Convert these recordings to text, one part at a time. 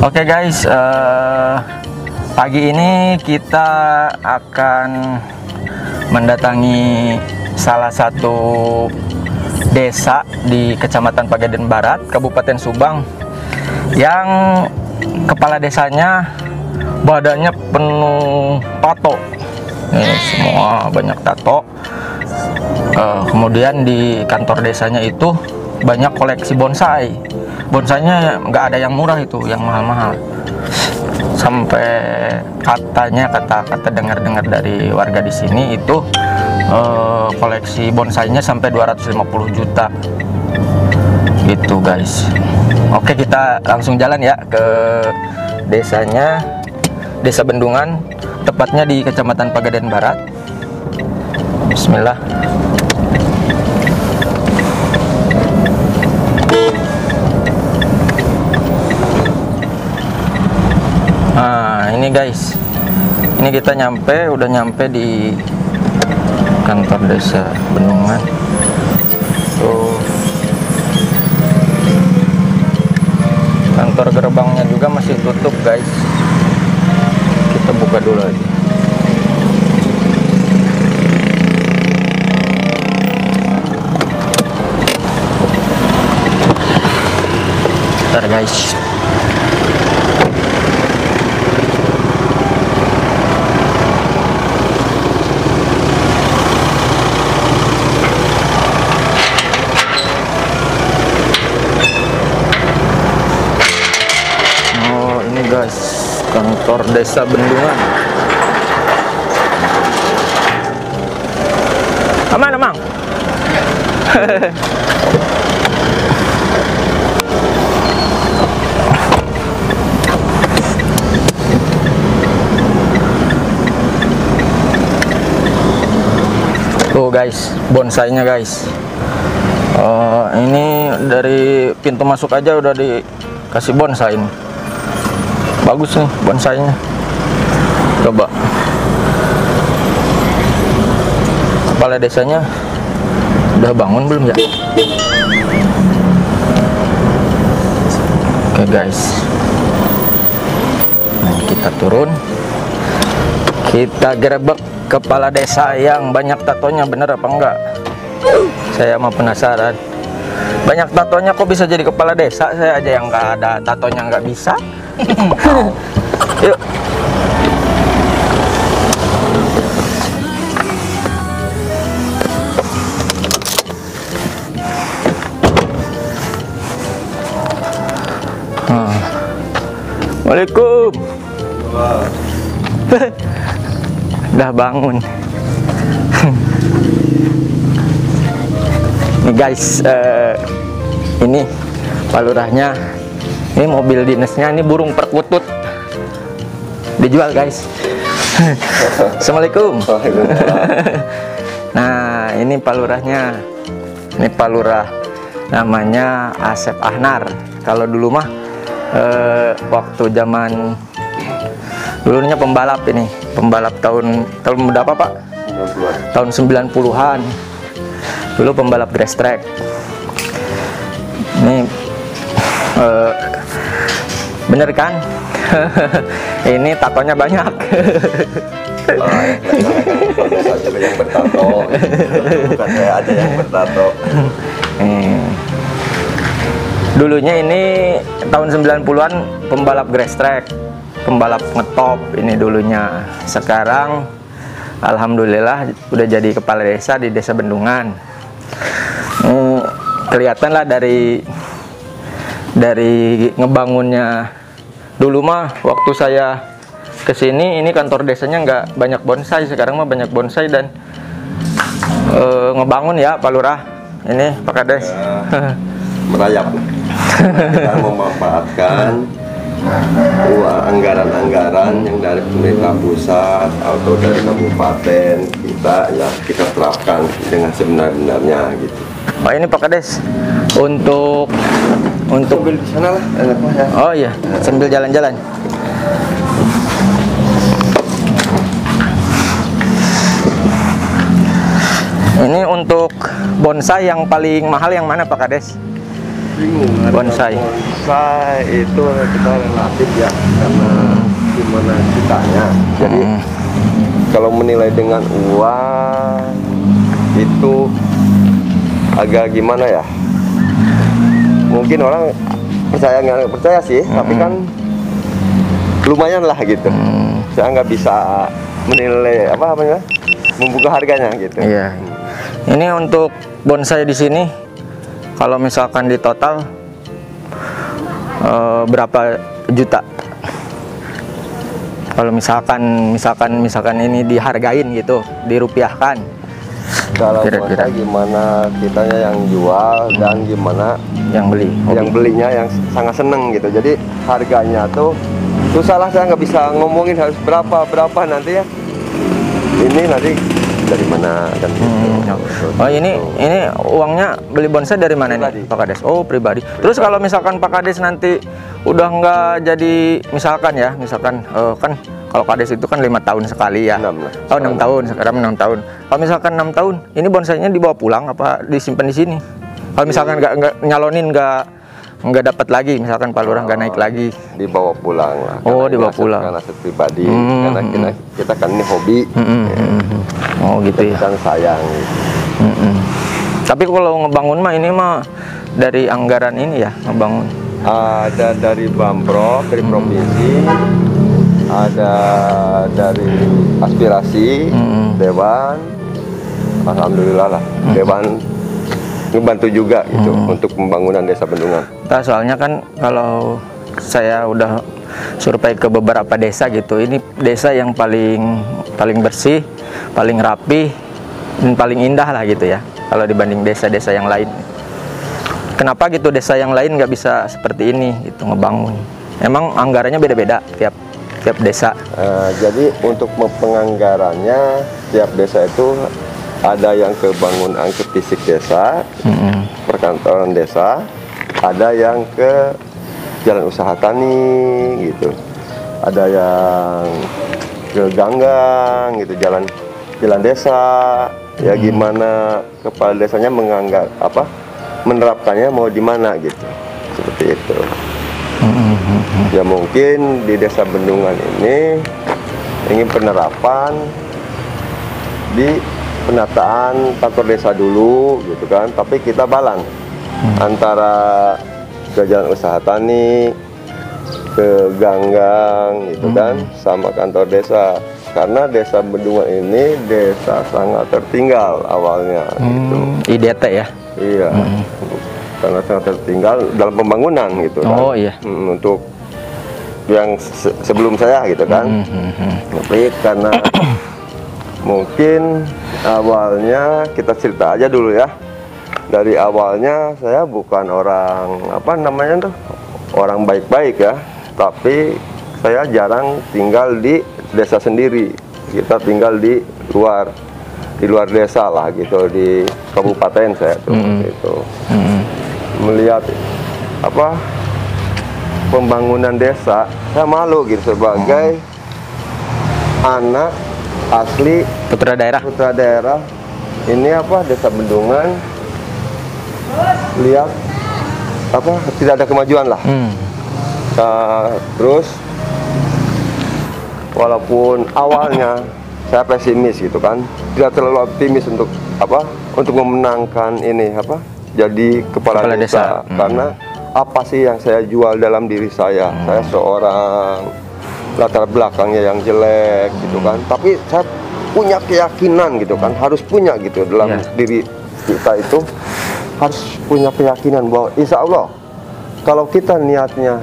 Oke guys, pagi ini kita akan mendatangi salah satu desa di Kecamatan Pegadaian Barat, Kabupaten Subang, yang kepala desanya badannya penuh tato. Ini semua banyak tato. Kemudian di kantor desanya itu banyak koleksi bonsai. Bonsainya nggak ada yang murah, itu yang mahal-mahal. Sampai kata dengar-dengar dari warga di sini itu koleksi bonsainya sampai 250 juta gitu guys. Oke, kita langsung jalan ya ke desanya, Desa Bendungan, tepatnya di Kecamatan Pegadaian Barat. Bismillah. Nah, ini guys, ini kita udah nyampe di kantor Desa Bendungan. Tuh, kantor gerbangnya juga masih tutup guys. Kita buka dulu aja. Bentar guys. Guys, kantor Desa Bendungan. Aman, Mang. Tuh guys, bonsainya guys. Ini dari pintu masuk aja udah dikasih bonsai ini. Bagus nih bonsainya. Coba. Kepala desanya udah bangun belum ya? Oke guys. Nah, kita turun. Kita gerebek kepala desa yang banyak tatonya, bener apa enggak? Saya mah penasaran. Banyak tatonya kok bisa jadi kepala desa? Saya aja yang nggak ada tatonya nggak bisa. Yuk. Waalaikumsalam. Udah bangun. Nih guys, ini Pak Lurahnya. Ini mobil dinasnya, ini burung perkutut. Dijual guys. Assalamualaikum. Nah, ini Pak Lurahnya. Ini Pak Lurah, namanya Asep Ahnar. Kalau dulu mah waktu zaman dulunya pembalap, ini pembalap tahun berapa Pak? 90-an. Tahun 90-an. Dulu pembalap race track. Ini bener kan? Ini tatonya banyak. Yang bertato. Bukan saya aja yang bertato. Dulunya ini tahun 90-an pembalap race track, pembalap ngetop ini dulunya. Sekarang alhamdulillah udah jadi kepala desa di Desa Bendungan. Kelihatan lah dari ngebangunnya. Dulu mah waktu saya kesini, ini kantor desanya nggak banyak bonsai. Sekarang mah banyak bonsai dan ngebangun ya Pak Lurah. Ini Pak Kades ya, merayap. Kita memanfaatkan anggaran-anggaran yang dari pemerintah pusat atau dari kabupaten kita terapkan dengan sebenar-benarnya gitu. Pak, ini Pak Kades untuk di sana lah. Oh iya, sambil jalan-jalan. Ini untuk bonsai yang paling mahal yang mana Pak Kades? bingung. Bonsai. Bonsai itu kita relatif ya, karena gimana kitanya. Jadi kalau menilai dengan uang itu agak gimana ya? Mungkin orang percaya nggak percaya sih, tapi kan lumayan lah gitu. Saya nggak bisa menilai apa namanya, membuka harganya gitu. Iya. Ini untuk bonsai di sini, kalau misalkan di total berapa juta? Kalau misalkan ini dihargain gitu, dirupiahkan. Kalau Kira-kira. bonsai gimana kitanya yang jual dan gimana Yang beli. yang belinya yang sangat seneng gitu. Jadi harganya tuh susah lah, saya nggak bisa ngomongin harus berapa nanti ya. Ini nanti dari mana kan gitu. Oh ini uangnya beli bonsai dari mana Pribadi. nih Pak Kades? Oh pribadi. Terus kalau misalkan Pak Kades nanti udah nggak jadi, misalkan kan kalau Kades itu kan 5 tahun sekali ya. 6 lah. Oh 6 tahun, sekarang 6 tahun. Kalau misalkan 6 tahun, ini bonsainya dibawa pulang apa disimpan di sini? Kalau misalkan nggak nyalonin, nggak dapat lagi, misalkan Pak Lurah nggak naik lagi. Dibawa pulang lah. Oh, Karena dibawa ini pulang. Karena aset pribadi. Karena kita kan ini hobi. Oh gitu ya. Kan sayang. Tapi kalau ngebangun mah ini mah dari anggaran ini ya ngebangun. Ada dari Pemprov, dari provinsi, ada dari aspirasi, Dewan. Alhamdulillah lah, Dewan ngebantu juga gitu untuk pembangunan desa Bendungan. Nah, soalnya kan kalau saya udah survei ke beberapa desa gitu, ini desa yang paling bersih, paling rapi, dan paling indah lah gitu ya. Kalau dibanding desa-desa yang lain. Kenapa gitu desa yang lain nggak bisa seperti ini gitu ngebangun? Emang anggarannya beda-beda tiap desa. Jadi untuk penganggarannya tiap desa itu ada yang ke bangunan ke fisik desa, perkantoran desa, ada yang ke jalan usaha tani gitu, ada yang ke ganggang gitu, jalan desa. Ya gimana kepala desanya menerapkannya mau di mana gitu, seperti itu. Ya mungkin di desa Bendungan ini ingin penerapan di penataan kantor desa dulu gitu kan, tapi kita balang antara ke jalan usaha tani, ke ganggang gitu kan, sama kantor desa. Karena desa Bendungan ini desa sangat tertinggal awalnya gitu. IDT ya? Iya, karena sangat tertinggal dalam pembangunan gitu kan. Oh iya. Untuk yang sebelum saya gitu kan. Tapi karena mungkin awalnya kita cerita aja dulu ya. Dari awalnya saya bukan orang orang baik-baik ya. Tapi saya jarang tinggal di desa sendiri. Kita tinggal di luar desa lah gitu, di kabupaten saya tuh gitu. Melihat pembangunan desa, saya malu gitu sebagai anak asli Putra daerah. ini desa Bendungan, lihat tidak ada kemajuan lah. Terus walaupun awalnya saya pesimis gitu kan, tidak terlalu optimis untuk memenangkan ini jadi kepala desa. Karena apa sih yang saya jual dalam diri saya? Saya seorang latar belakangnya yang jelek gitu kan, tapi saya punya keyakinan gitu kan, harus punya gitu dalam diri kita itu, harus punya keyakinan bahwa insya Allah kalau kita niatnya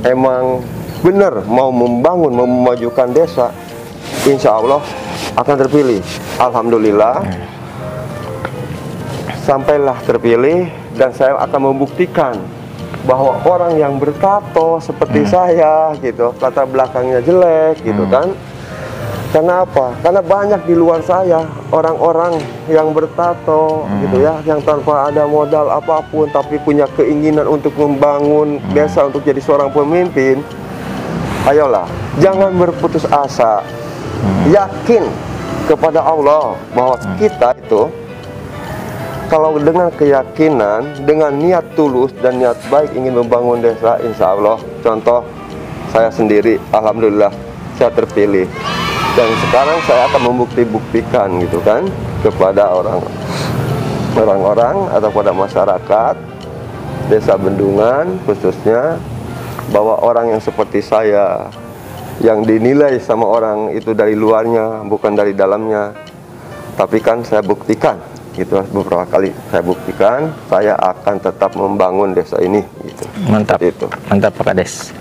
emang benar mau membangun, mau memajukan desa, insya Allah akan terpilih. Alhamdulillah, sampailah terpilih, dan saya akan membuktikan bahwa orang yang bertato seperti saya gitu, latar belakangnya jelek gitu kan. Karena apa? Karena banyak di luar saya orang-orang yang bertato gitu ya, yang tanpa ada modal apapun tapi punya keinginan untuk membangun desa, untuk jadi seorang pemimpin. Ayolah, jangan berputus asa. Yakin kepada Allah bahwa kita itu kalau dengan keyakinan, dengan niat tulus dan niat baik ingin membangun desa, insya Allah. Contoh saya sendiri, alhamdulillah saya terpilih, dan sekarang saya akan membuktikan gitu kan kepada orang-orang atau pada masyarakat Desa Bendungan khususnya, bahwa orang yang seperti saya, yang dinilai sama orang itu dari luarnya bukan dari dalamnya, tapi kan saya buktikan gitu, beberapa kali saya buktikan saya akan tetap membangun desa ini gitu. Mantap. Itu Mantap Pak Kades.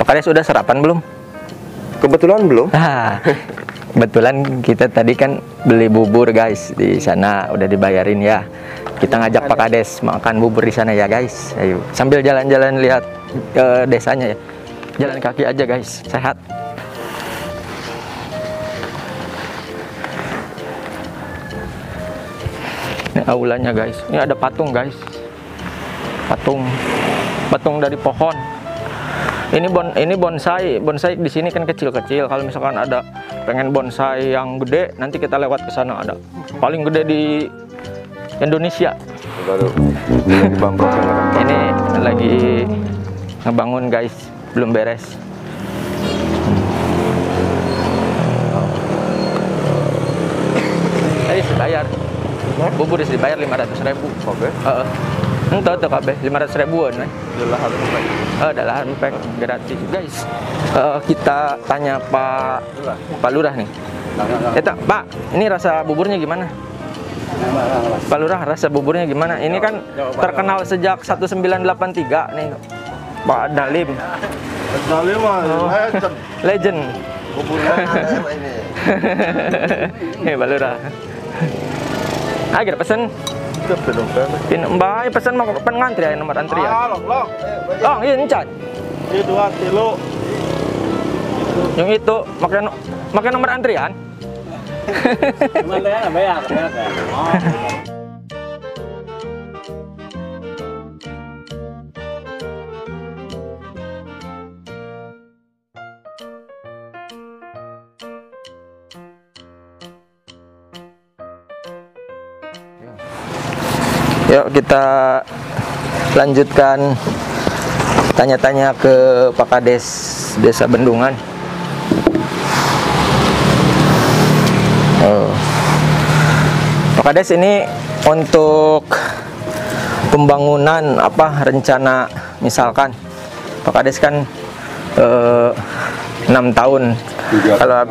Pak Kades udah sarapan belum? kebetulan belum. Kebetulan kita tadi kan beli bubur guys di sana, udah dibayarin ya. Kita ngajak Pak Kades makan bubur di sana ya guys. Ayo sambil jalan-jalan lihat desanya ya. Jalan kaki aja guys, sehat. Ini aulanya guys. Ini ada patung guys. Patung dari pohon. Ini bonsai di sini kan kecil-kecil. Kalau misalkan ada pengen bonsai yang gede, nanti kita lewat ke sana, ada paling gede di Indonesia. Ini lagi ngebangun guys, belum beres. Tadi dibayar. Bubur dibayar 500.000. Oke. Entah tuh kabeh 500.000-an. Adalah pek gratis guys. Kita tanya Pak Lurah nih. Pak, ini rasa buburnya gimana? Pak Lurah, rasa buburnya gimana? Ini kan terkenal sejak 1983 nih, Pak Dalim. Dalim Legend. buburnya ini. Pak Lurah. Agar pesen. Mbak pesan mau ngantri ya, nomor antrian. Long, iya encan. Itu kilo. Yang itu makan nomor antrian. Bayar. Yuk kita lanjutkan tanya-tanya ke Pak Kades Desa Bendungan. Pak Kades, ini untuk pembangunan apa rencana, misalkan Pak Kades kan 6 tahun, kalau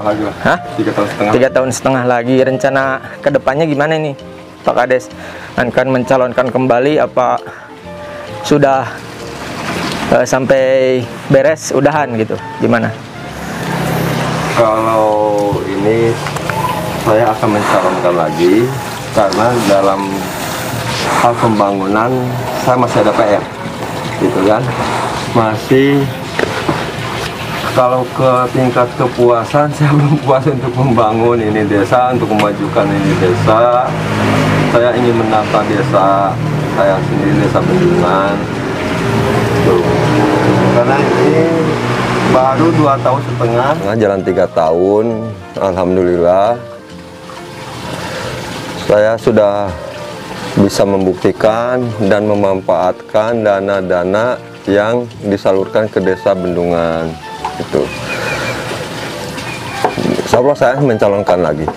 3 tahun setengah lagi, rencana kedepannya gimana nih Pak Kades? Akan mencalonkan kembali apa sudah sampai beres udahan gitu, gimana? Kalau ini saya akan mencalonkan lagi, karena dalam hal pembangunan saya masih ada PR gitu kan, masih. Kalau ke tingkat kepuasan, saya belum puas untuk membangun ini desa, untuk memajukan ini desa. Saya ingin menata desa saya sendiri, Desa Bendungan. Tuh. Karena ini baru 2 tahun setengah, jalan 3 tahun, alhamdulillah. Saya sudah bisa membuktikan dan memanfaatkan dana-dana yang disalurkan ke Desa Bendungan. Itu, insya Allah saya mencalonkan lagi.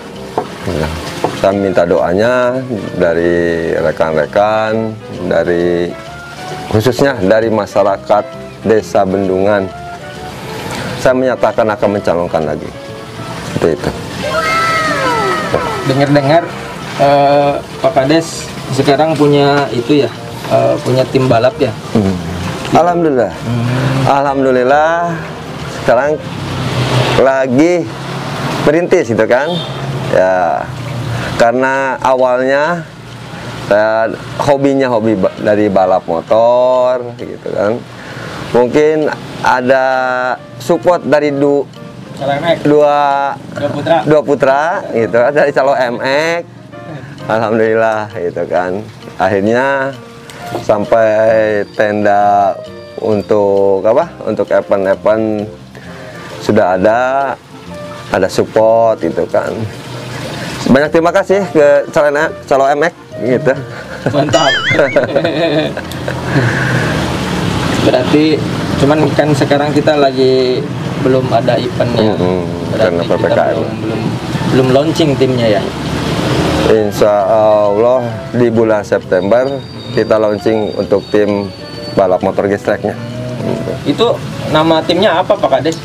Saya minta doanya dari rekan-rekan, dari khususnya dari masyarakat Desa Bendungan. Saya menyatakan akan mencalonkan lagi. Seperti itu. Dengar-dengar Pak Kades sekarang punya itu ya, punya tim balap ya? Alhamdulillah. Alhamdulillah. Sekarang lagi perintis gitu kan ya, karena awalnya saya hobi dari balap motor gitu kan, mungkin ada support dari dua putra gitu kan, dari Calo MX, alhamdulillah gitu kan, akhirnya sampai tenda untuk event sudah ada support gitu kan. Banyak terima kasih ke Calo MX gitu. Mantap. Berarti cuman kan sekarang kita lagi belum ada eventnya. Karena Berarti kita PPKM. belum launching timnya ya. Insya Allah di bulan September kita launching untuk tim balap motor gestreknya. Itu nama timnya apa Pak Kades?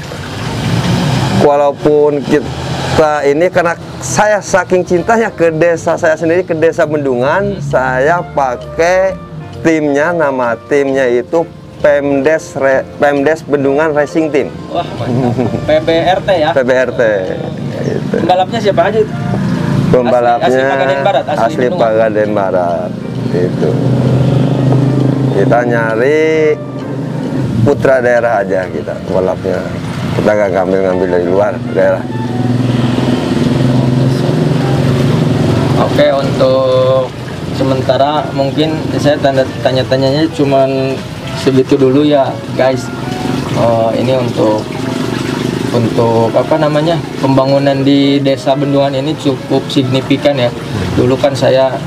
Walaupun kita ini karena saya saking cintanya ke desa saya sendiri, ke desa Bendungan, saya pakai timnya, nama timnya itu Pemdes Bendungan Racing Team. Wah, mantap. PBRT ya. PBRT. Gitu. Pembalapnya siapa aja? Pembalapnya asli Pagaden Barat, asli Bendungan. Pagaden Barat. Itu. Kita nyari putra daerah aja kita balapnya. Kita nggak ngambil dari luar daerah. Oke, untuk sementara mungkin saya tanya-tanyanya cuman segitu dulu ya guys. Ini untuk apa namanya, pembangunan di desa Bendungan ini cukup signifikan ya. Dulu kan saya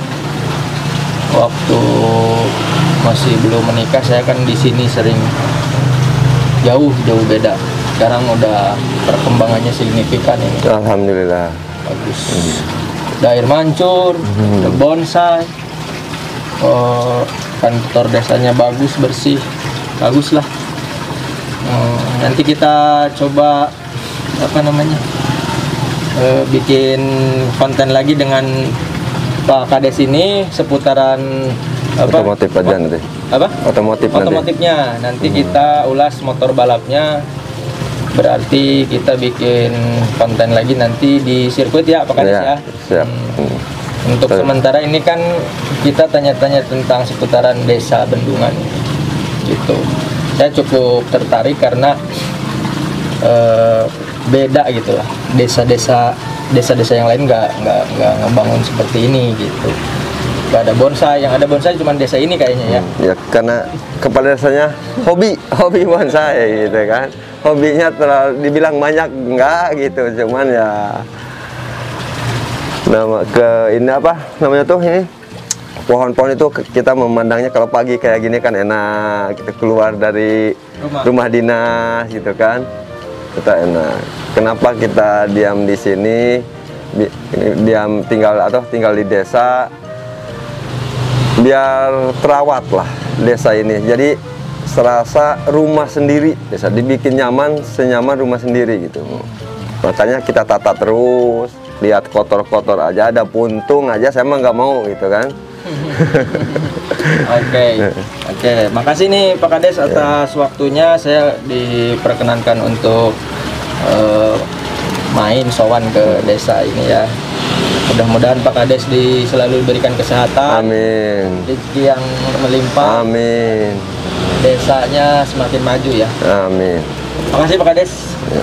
waktu masih belum menikah, saya kan di sini sering jauh beda. Sekarang udah perkembangannya signifikan ini. Alhamdulillah. Bagus. Ada air mancur, ada bonsai, kantor desanya bagus, bersih, bagus lah. Nanti kita coba apa namanya, bikin konten lagi dengan Pak Kades ini seputaran apa? Otomotif aja nanti. Apa? Otomotifnya. Nanti kita ulas motor balapnya. Berarti kita bikin konten lagi nanti di sirkuit ya Pak Kades ya. Siap. Untuk sementara ini kan kita tanya-tanya tentang seputaran desa Bendungan gitu. Saya cukup tertarik karena beda gitu lah. Desa-desa yang lain nggak ngebangun seperti ini gitu. Gak ada bonsai, yang ada bonsai cuma desa ini kayaknya ya. Ya karena kepala desanya hobi bonsai gitu kan. Hobinya terlalu dibilang banyak enggak gitu, cuman ya ini apa namanya tuh, ini pohon-pohon itu kita memandangnya kalau pagi kayak gini kan enak, kita keluar dari rumah dinas gitu kan, kita enak. Kenapa kita diam di sini, tinggal di desa, biar terawat lah desa ini. Jadi serasa rumah sendiri, desa dibikin nyaman, senyaman rumah sendiri gitu. Makanya kita tata terus, lihat kotor-kotor aja, ada puntung aja, saya mah nggak mau gitu kan. Oke, makasih nih Pak Kades atas waktunya. Saya diperkenankan untuk main sowan ke desa ini ya. Mudah-mudahan Pak Kades selalu diberikan kesehatan, amin, rezeki yang melimpah, amin, desanya semakin maju ya. Amin. Makasih Pak Kades. Ya.